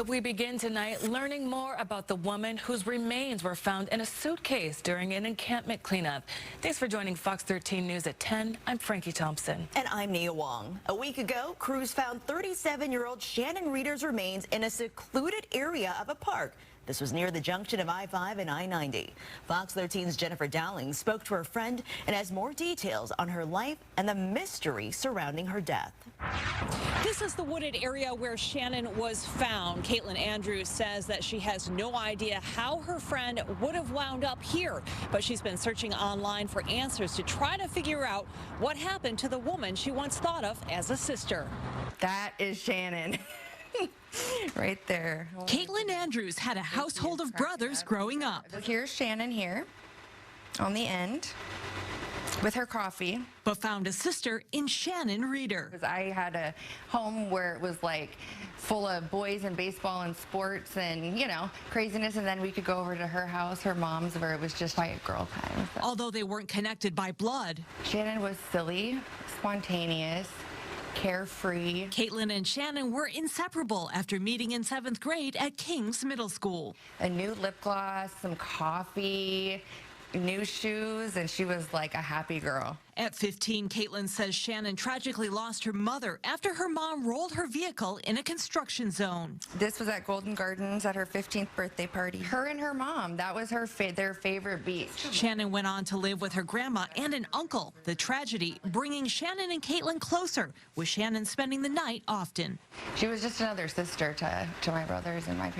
But we begin tonight learning more about the woman whose remains were found in a suitcase during an encampment cleanup. Thanks for joining Fox 13 News at 10. I'm Frankie Thompson. And I'm Nia Wong. A week ago, crews found 37-year-old Shannon Reeder's remains in a secluded area of a park. This was near the junction of I-5 and I-90. Fox 13's Jennifer Dowling spoke to her friend and has more details on her life and the mystery surrounding her death. This is the wooded area where Shannon was found. Caitlin Andrews says that she has no idea how her friend would have wound up here, but she's been searching online for answers to try to figure out what happened to the woman she once thought of as a sister. That is Shannon. Right there. Caitlin Andrews had a household of brothers growing up. Here's Shannon here on the end with her coffee. But found a sister in Shannon Reeder. I had a home where it was like full of boys and baseball and sports and, you know, craziness. And then we could go over to her house, her mom's, where it was just quiet girl time. So. Although they weren't connected by blood. Shannon was silly, spontaneous, carefree. Caitlin and Shannon were inseparable after meeting in 7th grade at King's Middle School. A new lip gloss, some coffee, new shoes, and she was like a happy girl. At 15, Caitlin says Shannon tragically lost her mother after her mom rolled her vehicle in a construction zone. This was at Golden Gardens at her 15th birthday party. Her and her mom, that was their favorite beach. Shannon went on to live with her grandma and an uncle. The tragedy bringing Shannon and Caitlin closer, with Shannon spending the night often. She was just another sister to my brothers and my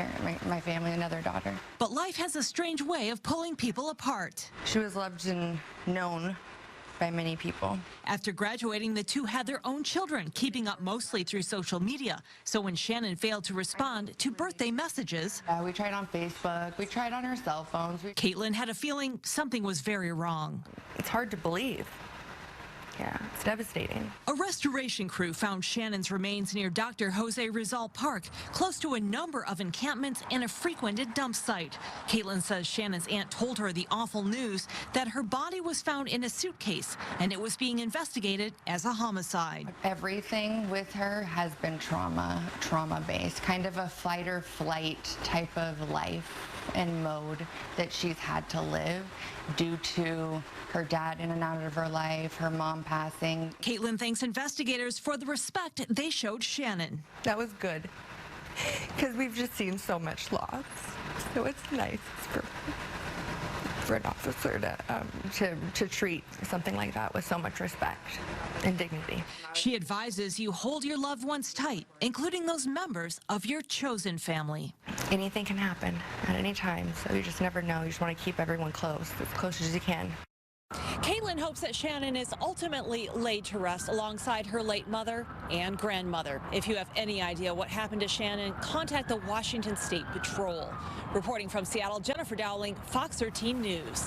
family, another daughter. But life has a strange way of pulling people apart. She was loved and known by many people. After graduating, the two had their own children, keeping up mostly through social media. So when Shannon failed to respond to birthday messages, we tried on Facebook, we tried on her cell phones. Caitlin had a feeling something was very wrong. It's hard to believe. Yeah, it's devastating. A restoration crew found Shannon's remains near Dr. Jose-Rizal-Park, close to a number of encampments and a frequented dump site. Caitlin says Shannon's aunt told her the awful news that her body was found in a suitcase and it was being investigated as a homicide. Everything with her has been trauma-based, kind of a fight or flight type of life and mode that she's had to live due to her dad in and out of her life, her mom passing. Caitlin thanks investigators for the respect they showed Shannon. That was good, because we've just seen so much loss. So it's nice for an officer to treat something like that with so much respect and dignity. She advises you hold your loved ones tight, including those members of your chosen family. Anything can happen at any time, so you just never know. You just want to keep everyone close, as close as you can. Caitlin hopes that Shannon is ultimately laid to rest alongside her late mother and grandmother. If you have any idea what happened to Shannon, contact the Washington State Patrol. Reporting from Seattle, Jennifer Dowling, Fox 13 News.